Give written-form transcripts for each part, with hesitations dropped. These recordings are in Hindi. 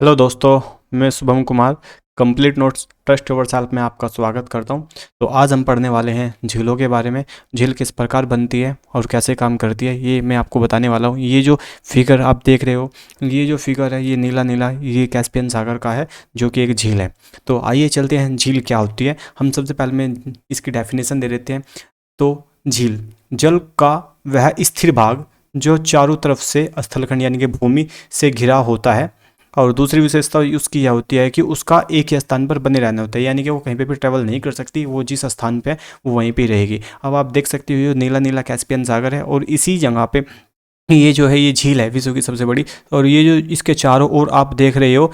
हेलो दोस्तों, मैं Shubham Kumar complete notes trust your self में आपका स्वागत करता हूं। तो आज हम पढ़ने वाले हैं झीलों के बारे में। झील किस प्रकार बनती है और कैसे काम करती है ये मैं आपको बताने वाला हूं। ये जो फिगर आप देख रहे हो, ये जो फिगर है, ये नीला नीला, ये कैस्पियन सागर का है जो कि एक झील है। तो आइए चलते हैं झील क्या होती है। हम सबसे पहले में इसकी डेफिनेशन दे देते हैं। तो झील जल का वह स्थिर भाग जो चारों तरफ से स्थलखंड यानी कि भूमि से घिरा होता है। और दूसरी विशेषता उसकी यह होती है कि उसका एक ही स्थान पर बने रहना होता है, यानी कि वो कहीं पे भी ट्रैवल नहीं कर सकती, वो जिस स्थान पे है वो वहीं पे रहेगी। अब आप देख सकते हो ये नीला नीला कैस्पियन सागर है और इसी जगह पे ये जो है ये झील है विश्व की सबसे बड़ी। और ये जो इसके चारों ओर आप देख रहे हो,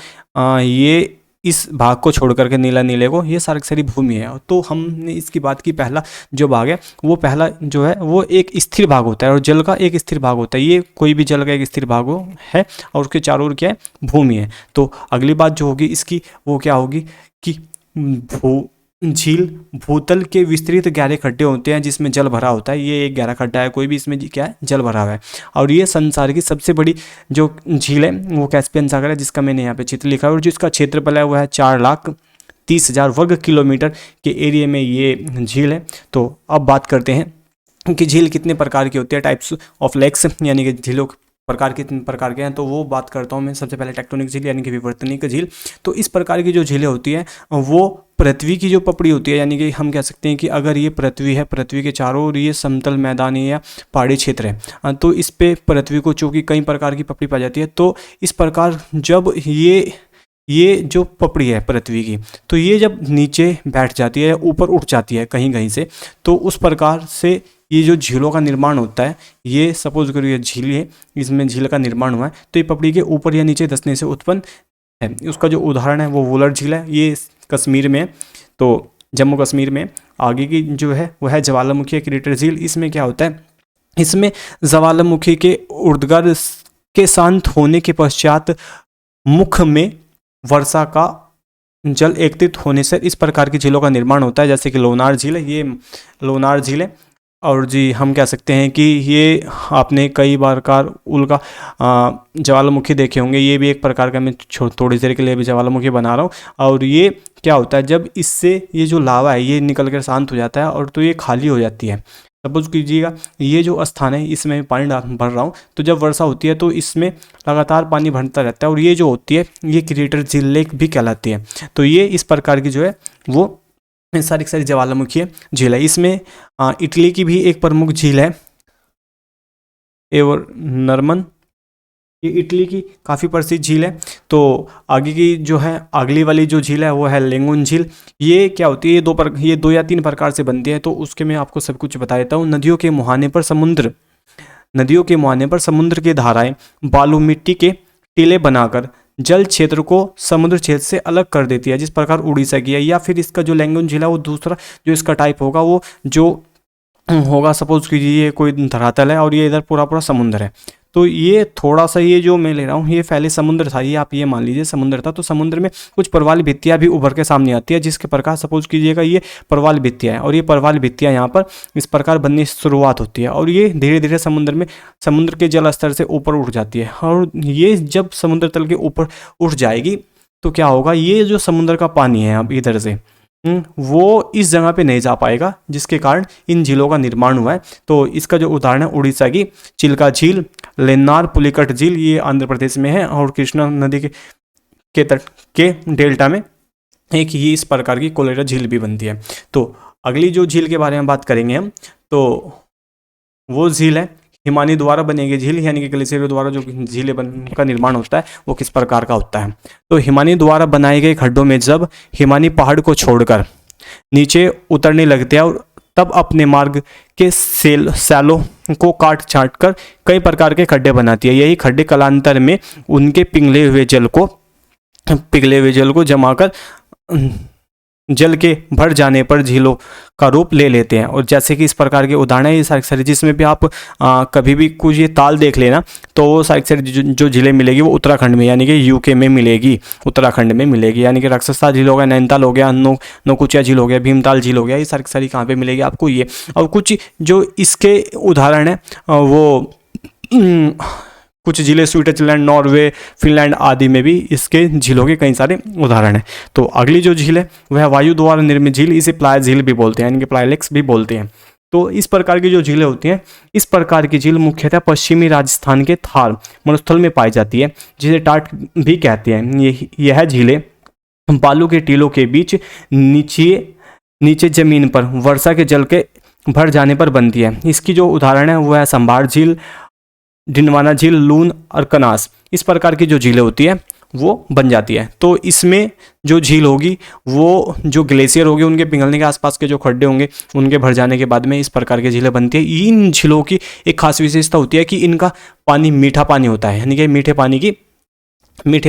ये इस भाग को छोड़ करके नीला नीले को, ये सारी सारी भूमि है। तो हमने इसकी बात की, पहला जो भाग है वो पहला जो है वो एक स्थिर भाग होता है और जल का एक स्थिर भाग होता है। ये कोई भी जल का एक स्थिर भाग है और उसके चारों ओर क्या है, भूमि है। तो अगली बात जो होगी इसकी वो क्या होगी कि भू झील भूतल के विस्तृत गहरे खड्डे होते हैं जिसमें जल भरा होता है। ये एक गहरा खड्डा है, कोई भी इसमें क्या है, जल भरा हुआ है। और ये संसार की सबसे बड़ी जो झील है वो कैस्पियन सागर है, जिसका मैंने यहाँ पे चित्र लिखा है। और जिसका क्षेत्रफल है वो है 4,30,000 वर्ग किलोमीटर के एरिया में ये झील है। तो अब बात करते हैं कि झील कितने प्रकार की होती है, टाइप्स ऑफ लेक्स, यानी कि झीलों प्रकार कितने प्रकार के हैं। तो वो बात करता हूँ मैं। सबसे पहले टेक्टोनिक झील यानी कि विवर्तनिक झील। तो इस प्रकार की जो झीलें होती हैं वो पृथ्वी की जो पपड़ी होती है, यानी कि हम कह सकते हैं कि अगर ये पृथ्वी है, पृथ्वी के चारों ओर ये समतल मैदान या पहाड़ी क्षेत्र है, तो इस पे पृथ्वी को चूंकि कई प्रकार की पपड़ी पाई जाती है। तो इस प्रकार जब ये जो पपड़ी है पृथ्वी की, तो ये जब नीचे बैठ जाती है, ऊपर उठ जाती है कहीं कहीं से, तो उस प्रकार से ये जो झीलों का निर्माण होता है, ये सपोज करो ये झील है, इसमें झील का निर्माण हुआ है, तो ये पपड़ी के ऊपर या नीचे धंसने से उत्पन्न है। उसका जो उदाहरण है वो वुलर झील है, ये कश्मीर में, तो जम्मू कश्मीर में। आगे की जो है वो है ज्वालामुखी क्रेटर झील। इसमें क्या होता है, इसमें ज्वालामुखी के उद्गार के शांत होने के पश्चात मुख में वर्षा का जल एकत्रित होने से इस प्रकार की झीलों का निर्माण होता है। जैसे कि लोनार झील है, ये लोनार झील है। और जी हम कह सकते हैं कि ये आपने कई बार कार उल्का ज्वालामुखी देखे होंगे, ये भी एक प्रकार का, मैं थोड़ी देर के लिए भी ज्वालामुखी बना रहा हूँ। और ये क्या होता है, जब इससे ये जो लावा है ये निकल कर शांत हो जाता है और तो ये खाली हो जाती है। सपोज कीजिएगा ये जो स्थान है इसमें पानी भर रहा हूँ, तो जब वर्षा होती है तो इसमें लगातार पानी भरता रहता है और ये जो होती है ये क्रेटर झील लेक भी कहलाती है। तो ये इस प्रकार की जो है वो सारी सारी ज्वालामुखी झील है। इसमें इटली की भी एक प्रमुख झील है एवर नर्मन, ये इटली की काफ़ी प्रसिद्ध झील है। तो आगे की जो है अगली वाली जो झील है वो है लेंगुन झील। ये क्या होती है, ये दो या तीन प्रकार से बनती है, तो उसके मैं आपको सब कुछ बता देता हूँ। नदियों के मुहाने पर समुद्र की धाराएं बालू मिट्टी के टीले बनाकर जल क्षेत्र को समुद्र क्षेत्र से अलग कर देती है, जिस प्रकार उड़ीसा की है। या फिर इसका जो लेंगुन झील है वो दूसरा जो इसका टाइप होगा वो जो होगा, सपोज कीजिए कोई धरातल है और ये इधर पूरा पूरा समुद्र है। तो ये थोड़ा सा ये जो मैं ले रहा हूँ ये पहले समुद्र था, ये आप ये मान लीजिए समुद्र था। तो समुद्र में कुछ परवाल भित्तियाँ भी उभर के सामने आती है, जिसके प्रकार सपोज कीजिएगा ये परवाल भित्तियाँ है और ये परवाल भित्तियाँ यहाँ पर इस प्रकार बनने की शुरुआत होती है और ये धीरे धीरे समुद्र के जल स्तर से ऊपर उठ जाती है। और ये जब समुद्र तल के ऊपर उठ जाएगी तो क्या होगा, ये जो समुद्र का पानी है अब इधर से वो इस जगह पे नहीं जा पाएगा, जिसके कारण इन झीलों का निर्माण हुआ है। तो इसका जो उदाहरण है उड़ीसा की चिल्का झील, लेन्नार पुलिकट झील, ये आंध्र प्रदेश में है। और कृष्णा नदी के तट के डेल्टा में एक ये इस प्रकार की कोलेरा झील भी बनती है। तो अगली जो झील के बारे में बात करेंगे हम, तो वो झील है हिमानी द्वारा बनेगी झील, यानी कि ग्लेशियर द्वारा जो झीलें का निर्माण होता है वो किस प्रकार का होता है। तो हिमानी द्वारा बनाए गए खड्डों में जब हिमानी पहाड़ को छोड़कर नीचे उतरने लगते हैं और तब अपने मार्ग के सैलों को काट छाट कर कई प्रकार के खड्डे बनाती है। यही खड्डे कालांतर में उनके पिघले हुए जल को जमाकर जल के भर जाने पर झीलों का रूप ले लेते हैं। और जैसे कि इस प्रकार के उदाहरण है ये सारी, जिसमें भी आप कभी भी कुछ ये ताल देख लेना, तो वो सारी जो झीलें मिलेगी वो उत्तराखंड में, यानी कि यूके में मिलेगी, उत्तराखंड में मिलेगी। यानी कि राक्षसता झील हो गया, नैनीताल हो गया, नौकुचिया झील हो गया, भीमताल झील हो गया, ये सारी कहाँ पे मिलेगी आपको ये। और कुछ जो इसके उदाहरण है वो कुछ झीलें स्विट्जरलैंड, नॉर्वे, फिनलैंड आदि में भी इसके झीलों के कई सारे उदाहरण हैं। तो अगली जो झील है वह वायु द्वारा निर्मित झील, इसे प्लाय झील भी बोलते हैं, यानी कि प्लाय लेक्स भी बोलते हैं। तो इस प्रकार की जो झीलें होती हैं, इस प्रकार की झील मुख्यतः पश्चिमी राजस्थान के थार मरुस्थल में पाई जाती है, जिसे टाट भी कहते हैं। यह झीलें बालू के टीलों के बीच नीचे जमीन पर वर्षा के जल के भर जाने पर बनती है। इसकी जो उदाहरण है वह है संभार झील, डिंडवाना झील, लून और कनास। इस प्रकार की जो झीलें होती है वो बन जाती है। तो इसमें जो झील होगी वो जो ग्लेशियर होगी, उनके पिघलने के आसपास के जो खड्डे होंगे उनके भर जाने के बाद में इस प्रकार की झीलें बनती है। इन झीलों की एक खास विशेषता होती है कि इनका पानी मीठा पानी होता है, यानी कि मीठे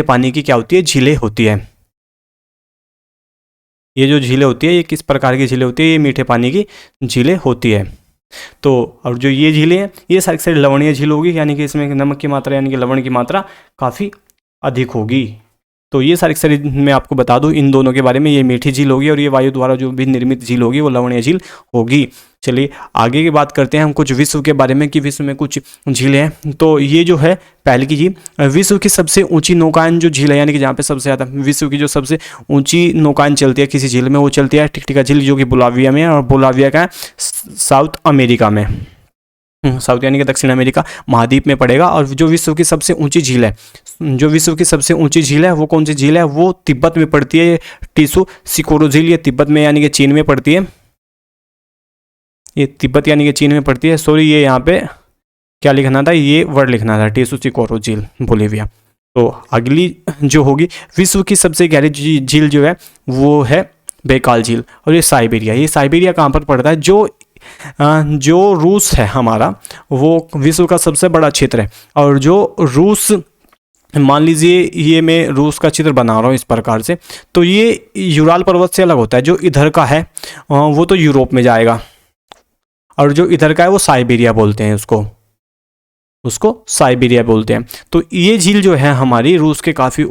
पानी की क्या होती है, झीलें होती है। ये जो झीलें होती है ये किस प्रकार की झीलें होती है, ये मीठे पानी की झीलें होती है। तो और जो ये झीलें हैं ये सारी लवणीय झील होगी, यानी कि इसमें नमक की मात्रा यानी कि लवण की मात्रा काफ़ी अधिक होगी। तो ये सारी मैं आपको बता दूं इन दोनों के बारे में, ये मीठी झील होगी और ये वायु द्वारा जो भी निर्मित झील होगी वो लवणीय झील होगी। चलिए आगे की बात करते हैं हम कुछ विश्व के बारे में कि विश्व में कुछ झीलें हैं। तो ये जो है पहले की झील, विश्व की सबसे ऊंची नौकायन जो झील है, यानी कि जहाँ पे सबसे ज़्यादा विश्व की जो सबसे ऊंची नौकायन चलती है किसी झील में, वो चलती है टिकटिका झील, जो कि बोलाविया में है, और बोलाविया का साउथ अमेरिका में, साउथ यानी कि दक्षिण अमेरिका महाद्वीप में पड़ेगा। और जो विश्व की सबसे ऊंची झील है, जो विश्व की सबसे ऊंची झील है वो कौन सी झील है, वो तिब्बत में पड़ती है, टीसू सिकोरो झील। ये तिब्बत में यानी कि चीन में पड़ती है, ये तिब्बत यानी कि चीन में पड़ती है। सॉरी, ये यहाँ पे क्या लिखना था, ये वर्ड लिखना था, टीसू सिकोरो झील, बोलिविया। तो अगली जो होगी विश्व की सबसे गहरी झील जो है वो है बैकाल झील, और ये साइबेरिया। ये साइबेरिया कहाँ पर पड़ता है, जो रूस है हमारा, वो विश्व का सबसे बड़ा क्षेत्र है। और जो रूस, मान लीजिए ये मैं रूस का चित्र बना रहा हूँ इस प्रकार से, तो ये यूराल पर्वत से अलग होता है। जो इधर का है वो तो यूरोप में जाएगा, और जो इधर का है वो साइबेरिया बोलते हैं, उसको साइबेरिया बोलते हैं। तो ये झील जो है हमारी रूस के काफ़ी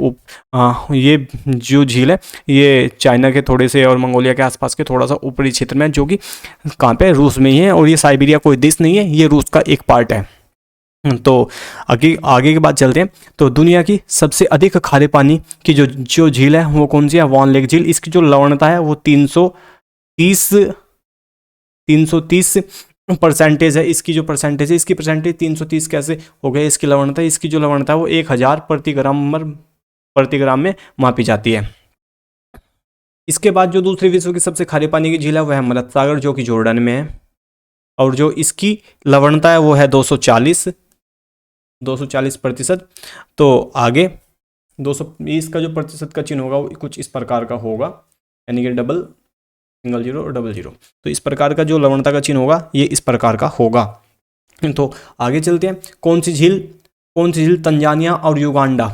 ये जो झील है ये चाइना के थोड़े से और मंगोलिया के आसपास के थोड़ा सा ऊपरी क्षेत्र में, जो कि कहाँ पे, रूस में ही है। और ये साइबेरिया कोई देश नहीं है, ये रूस का एक पार्ट है। तो आगे की बात चलते हैं। तो दुनिया की सबसे अधिक खारे पानी की जो झील है वो कौन सी है, वॉन लेक झील। इसकी जो लवणता है वो 330 परसेंटेज है। इसकी जो परसेंटेज है, इसकी परसेंटेज 330 कैसे हो गए, इसकी लवणता, इसकी जो लवणता है वो 1000 प्रति ग्राम में मापी जाती है। इसके बाद जो दूसरी विश्व की सबसे खारे पानी की झील है वह है मलत सागर, जो कि जॉर्डन में है, और जो इसकी लवणता है वो है 240%। तो आगे 220 का जो प्रतिशत का चिन्ह होगा वो कुछ इस प्रकार का होगा, यानी कि डबल, सिंगल जीरो और डबल जीरो। तो इस प्रकार का जो लवणता का चिन्ह होगा ये इस प्रकार का होगा। तो आगे चलते हैं। कौन सी झील तंजानिया और युगांडा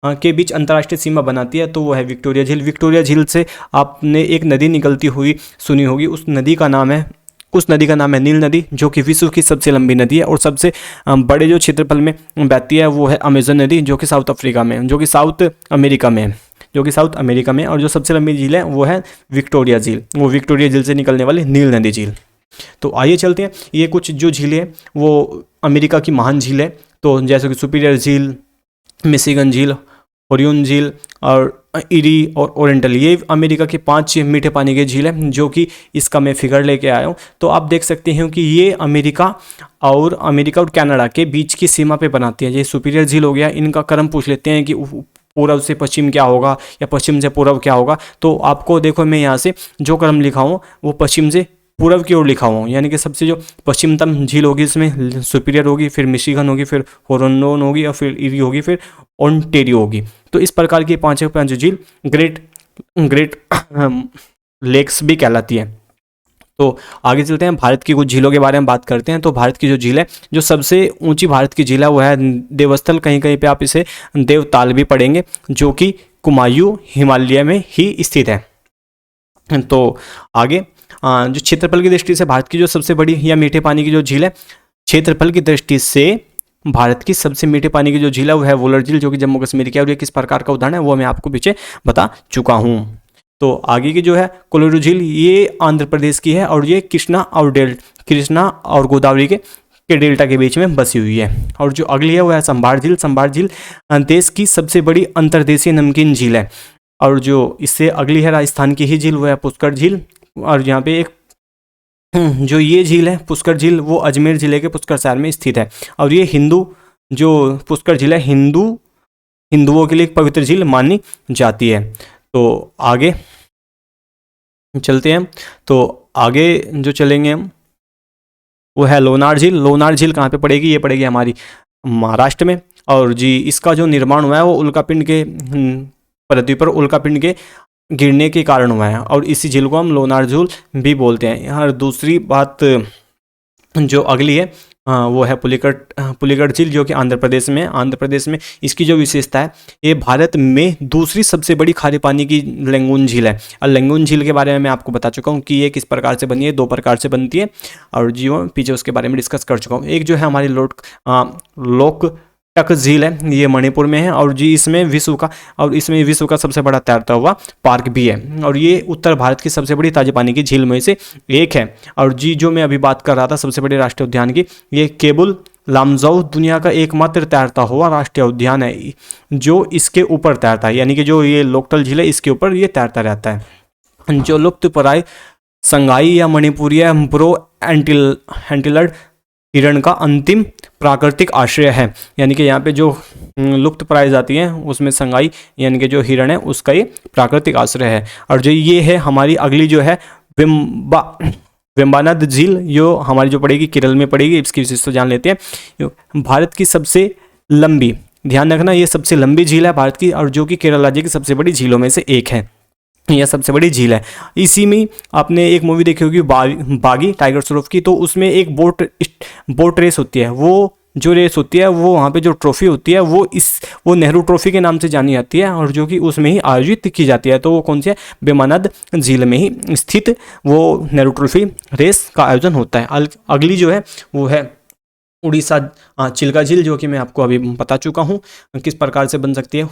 के बीच अंतर्राष्ट्रीय सीमा बनाती है, तो वो है विक्टोरिया झील। विक्टोरिया झील से आपने एक नदी निकलती हुई सुनी होगी, उस नदी का नाम है नील नदी, जो कि विश्व की सबसे लंबी नदी है। और सबसे बड़े जो क्षेत्रफल में बहती है वो है अमेजन नदी, जो कि साउथ अमेरिका में, और जो सबसे लंबी झील है वो है विक्टोरिया झील, वो विक्टोरिया झील से निकलने वाली नील नदी झील। तो आइए चलते हैं, ये कुछ जो झीलें हैं वो अमेरिका की महान झील है। तो जैसे कि सुपीरियर झील, मिशिगन झील, ओरियन झील और इरी और ओरेंटल, ये अमेरिका के 5 मीठे पानी के झील है, जो कि इसका मैं फिगर लेके आया हूँ। तो आप देख सकते हैं कि ये अमेरिका और कनाडा के बीच की सीमा पे बनाती है। ये सुपीरियर झील हो गया। इनका क्रम पूछ लेते हैं कि पूर्व से पश्चिम क्या होगा या पश्चिम से पूर्व क्या होगा। तो आपको देखो, मैं यहाँ से जो क्रम लिखा हूँ वो पश्चिम से पूर्व की ओर लिखा हुआ हूँ, यानी कि सबसे जो पश्चिमतम झील होगी इसमें सुपीरियर होगी, फिर मिशिगन होगी, फिर होरोनोन होगी, और फिर इरी होगी, फिर ओंटेरियो होगी। तो इस प्रकार की पांच झील ग्रेट लेक्स भी कहलाती है। तो आगे चलते हैं, भारत की कुछ झीलों के बारे में बात करते हैं। तो भारत की जो झील है, जो सबसे ऊंची भारत की झील है वो है देवस्थल, कहीं कहीं पे आप इसे देवताल भी पढ़ेंगे, जो कि कुमायूं हिमालय में ही स्थित है। तो आगे जो क्षेत्रफल की दृष्टि से भारत की जो सबसे बड़ी या मीठे पानी की जो झील है, क्षेत्रफल की दृष्टि से भारत की सबसे मीठे पानी की जो झील है वो है वुलर झील, जो कि जम्मू कश्मीर की है। और ये किस प्रकार का उदाहरण है वो मैं आपको पीछे बता चुका हूँ। तो आगे की जो है कोलोरू झील, ये आंध्र प्रदेश की है, और ये कृष्णा और गोदावरी के के डेल्टा के बीच में बसी हुई है। और जो अगली है वो है संभार झील। संभार झील देश की सबसे बड़ी अंतर्देशीय नमकीन झील है। और जो इससे अगली है राजस्थान की ही झील, वो है पुष्कर झील। और यहाँ पे एक जो ये झील है पुष्कर झील, वो अजमेर जिले के पुष्कर शहर में स्थित है। और ये जो पुष्कर झील है हिंदुओं के लिए एक पवित्र झील मानी जाती है। तो आगे चलते हैं। तो आगे जो चलेंगे हम वो है लोनार झील। लोनार झील कहाँ पे पड़ेगी? ये पड़ेगी हमारी महाराष्ट्र में। और जी इसका जो निर्माण हुआ है वो उल्कापिंड के पृथ्वी पर उल्कापिंड के गिरने के कारण हुआ है। और इसी झील को हम लोनार झील भी बोलते हैं। यहाँ दूसरी बात जो अगली है वो है पुलिकट झील, जो कि आंध्र प्रदेश में। आंध्र प्रदेश में इसकी जो विशेषता है, ये भारत में दूसरी सबसे बड़ी खारे पानी की लेंगुन झील है। और लेंगुन झील के बारे में मैं आपको बता चुका हूँ कि ये किस प्रकार से बनी है, 2 प्रकार से बनती है। और जी पीछे उसके बारे में डिस्कस कर चुका हूँ। एक जो है हमारी लोकटक झील है, ये मणिपुर में है। और जी इसमें विश्व का सबसे बड़ा तैरता हुआ पार्क भी है। और ये उत्तर भारत की सबसे बड़ी ताजे पानी की झील में से एक है। और जी जो मैं अभी बात कर रहा था सबसे बड़े राष्ट्रीय उद्यान की, ये केबुल लामजाऊ दुनिया का एकमात्र तैरता हुआ राष्ट्रीय उद्यान है जो इसके ऊपर तैरता है। यानी कि जो ये लोकटक झील है इसके ऊपर ये तैरता रहता है। जो लुप्तप्राय संगाई या मणिपुरी या ब्रो एंटिलड हिरण का अंतिम प्राकृतिक आश्रय है। यानी कि यहाँ पे जो लुप्त प्राय जाती हैं उसमें संगाई यानी कि जो हिरण है उसका ये प्राकृतिक आश्रय है। और जो ये है हमारी अगली जो है वेम्बानाद झील, जो हमारी जो पड़ेगी केरल में पड़ेगी। इसकी विशेषता जान लेते हैं। भारत की सबसे लंबी, ध्यान रखना ये सबसे लंबी झील है भारत की, और जो कि केरल राज्य की सबसे बड़ी झीलों में से एक है। यह सबसे बड़ी झील है। इसी में आपने एक मूवी देखी होगी बागी टाइगर श्रॉफ की, तो उसमें एक बोट रेस होती है। वो जो रेस होती है वो वहाँ पे जो ट्रॉफी होती है वो नेहरू ट्रॉफी के नाम से जानी जाती है, और जो कि उसमें ही आयोजित की जाती है। तो वो कौन सी है? वेम्बानाद झील में ही स्थित वो नेहरू ट्रॉफी रेस का आयोजन होता है। अगली जो है वो है उड़ीसा चिल्का झील, जो कि मैं आपको अभी बता चुका हूँ किस प्रकार से बन सकती है।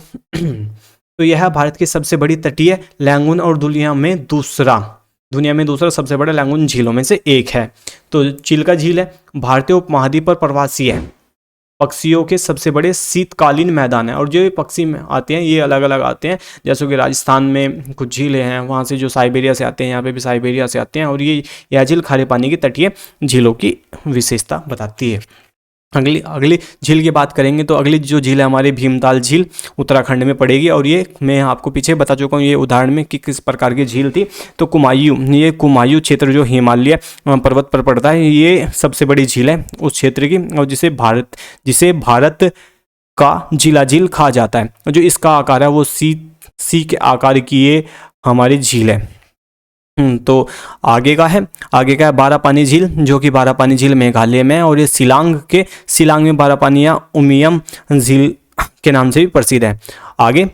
तो यह है भारत की सबसे बड़ी तटीय लैंगून और दुनिया में दूसरा सबसे बड़ा लैंगून झीलों में से एक है। तो चिल्का झील है भारतीय उपमहाद्वीप पर प्रवासी है पक्षियों के सबसे बड़े शीतकालीन मैदान है। और जो ये पक्षी में आते हैं ये अलग अलग आते हैं, जैसे कि राजस्थान में कुछ झीलें हैं, वहाँ से जो साइबेरिया से आते हैं, यहाँ पे भी साइबेरिया से आते हैं। और यह झील खारे पानी की तटीय झीलों की विशेषता बताती है। अगली झील की बात करेंगे तो अगली जो झील है हमारी भीमताल झील उत्तराखंड में पड़ेगी। और ये मैं आपको पीछे बता चुका हूँ ये उदाहरण में कि किस प्रकार की झील थी। तो कुमायूं क्षेत्र जो हिमालय पर्वत पर पड़ता है, ये सबसे बड़ी झील है उस क्षेत्र की, और जिसे भारत का जिला झील कहा जाता है। जो इसका आकार है वो सी के आकार की ये हमारी झील है। तो आगे का है बारापानी झील, जो कि बारापानी झील मेघालय में है। और ये शिलांग में बारापानी या उमियम झील के नाम से भी प्रसिद्ध है। आगे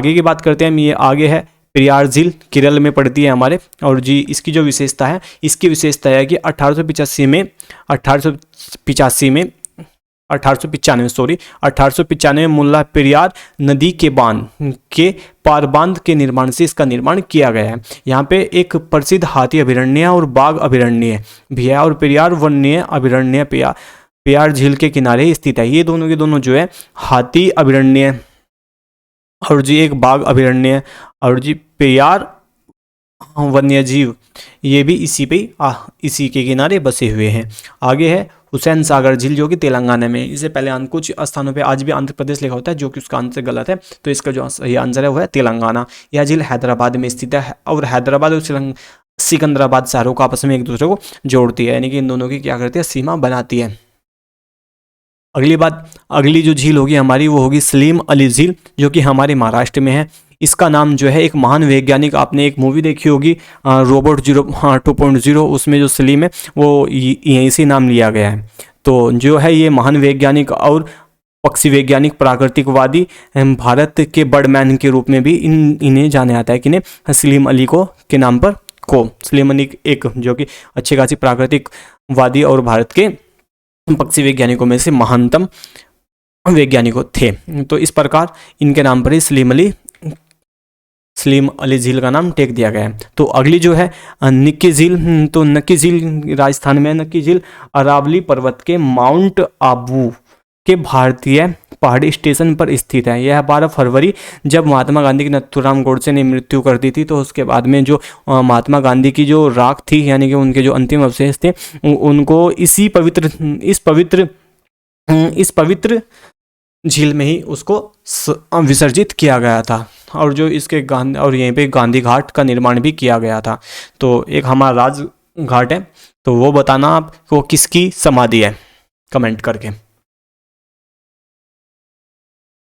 की बात करते हैं। ये आगे है पेरियार झील, केरल में पड़ती है हमारे। और जी इसकी जो विशेषता है, है कि 1895 में मुल्ला पेरियार नदी के पार बांध के निर्माण से इसका निर्माण किया गया है। यहाँ पे एक प्रसिद्ध हाथी अभयारण्य और बाघ अभयारण्य भी है, और पेरियार वन्य अभयारण्य पेरियार झील के किनारे स्थित है। ये दोनों के दोनों जो है हाथी अभयारण्य और जी एक बाघ अभयारण्य और जी पेरियार वन्यजीव, ये भी इसी के किनारे बसे हुए हैं। आगे है हुसैन सागर झील, जो कि तेलंगाना में। इससे पहले कुछ स्थानों पे आज भी आंध्र प्रदेश लिखा होता है, जो कि उसका आंसर गलत है। तो इसका जो सही आंसर है वो है तेलंगाना। यह झील हैदराबाद में स्थित है, और हैदराबाद और सिकंदराबाद शहरों को आपस में एक दूसरे को जोड़ती है, यानी कि इन दोनों की क्या करती है, सीमा बनाती है। अगली जो झील होगी हमारी वो होगी सलीम अली झील, जो कि हमारे महाराष्ट्र में है। इसका नाम जो है एक महान वैज्ञानिक, आपने एक मूवी देखी होगी रोबोट 2.0, उसमें जो सलीम है वो यहीं से नाम लिया गया है। तो जो है ये महान वैज्ञानिक और पक्षी वैज्ञानिक प्राकृतिकवादी भारत के बर्डमैन के रूप में भी इन्हें जाना जाता है। किन्हें? सलीम अली के नाम पर सलीम अली एक जो कि अच्छे खासी प्राकृतिकवादी और भारत के पक्षी वैज्ञानिकों में से महानतम वैज्ञानिकों थे। तो इस प्रकार इनके नाम पर ही सलीम अली झील का नाम टेक दिया गया है। तो अगली जो है नक्की झील, तो नक्की झील राजस्थान में है। नक्की झील अरावली पर्वत के माउंट आबू के भारतीय पहाड़ी स्टेशन पर स्थित है। यह 12 फरवरी जब महात्मा गांधी की नथुराम गोडसे ने मृत्यु कर दी थी, तो उसके बाद में जो महात्मा गांधी की जो राख थी, यानी कि उनके जो अंतिम अवशेष थे, उनको इस पवित्र झील में ही उसको विसर्जित किया गया था। और जो इसके और यहीं पे गांधी घाट का निर्माण भी किया गया था। तो एक हमारा राज घाट है, तो वो बताना आप वो किसकी समाधि है कमेंट करके।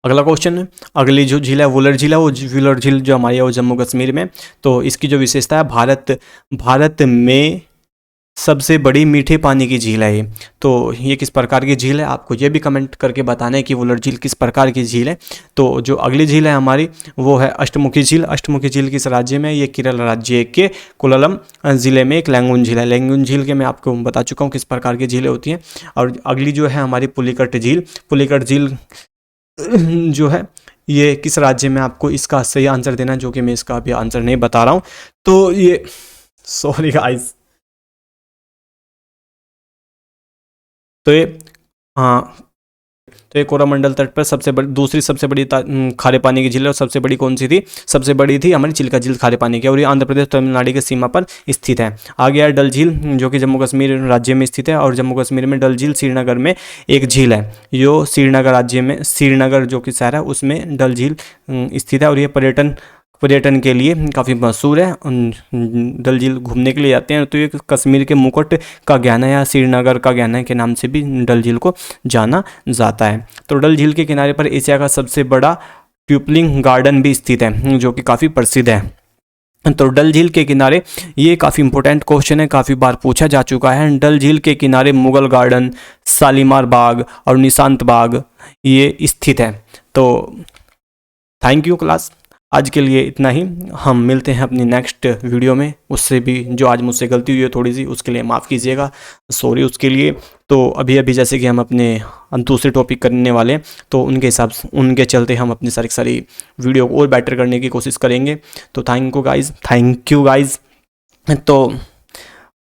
अगला क्वेश्चन है, अगली जो झील है वुलर झील है। वो वुलर झील जो हमारी है वो जम्मू कश्मीर में। तो इसकी जो विशेषता है, भारत में सबसे बड़ी मीठे पानी की झील है ये। तो ये किस प्रकार की झील है, आपको ये भी कमेंट करके बताना है कि वुलर झील किस प्रकार की झील है। तो जो अगली झील है हमारी वो है अष्टमुखी झील। अष्टमुखी झील किस राज्य में, ये केरल राज्य के कोल्लम ज़िले में एक लैंगून झील है। लैंगून झील के मैं आपको बता चुका हूँ किस प्रकार की झीलें होती हैं। और अगली जो है हमारी पुलिकट झील। पुलिकट झील जो है ये किस राज्य में, आपको इसका सही आंसर देना है, जो कि मैं इसका अभी आंसर नहीं बता रहा हूँ। तो ये सॉरी गाइस, तो ये हाँ, तो ये कोरोमंडल तट पर दूसरी सबसे बड़ी खारे पानी की झील है। और सबसे बड़ी कौन सी थी, सबसे बड़ी थी हमारी चिल्का झील खारे पानी की, और ये आंध्र प्रदेश तमिलनाडु की सीमा पर स्थित है। आगे है डल झील, जो कि जम्मू कश्मीर राज्य में स्थित है। और जम्मू कश्मीर में डल झील श्रीनगर में एक झील है। यो श्रीनगर राज्य में, श्रीनगर जो कि शहर है उसमें डल झील स्थित है। और ये पर्यटन के लिए काफ़ी मशहूर है। डल झील घूमने के लिए जाते हैं। तो ये कश्मीर के मुकुट का गहना या श्रीनगर का गहना के नाम से भी डल झील को जाना जाता है। तो डल झील के किनारे पर एशिया का सबसे बड़ा ट्यूलिप गार्डन भी स्थित है, जो कि काफ़ी प्रसिद्ध है। तो डल झील के किनारे, ये काफ़ी इंपॉर्टेंट क्वेश्चन है, काफ़ी बार पूछा जा चुका है। डल झील के किनारे मुगल गार्डन, शालीमार बाग और निशांत बाग ये स्थित है। तो थैंक यू क्लास, आज के लिए इतना ही। हम मिलते हैं अपनी नेक्स्ट वीडियो में। उससे भी जो आज मुझसे गलती हुई है थोड़ी सी, उसके लिए माफ़ कीजिएगा, सॉरी उसके लिए। तो अभी जैसे कि हम अपने दूसरे टॉपिक करने वाले हैं, तो उनके चलते हम अपनी सारी वीडियो को और बेटर करने की कोशिश करेंगे। तो थैंक यू गाइज। तो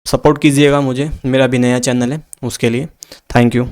सपोर्ट कीजिएगा मुझे, मेरा भी नया चैनल है उसके लिए। Thank you.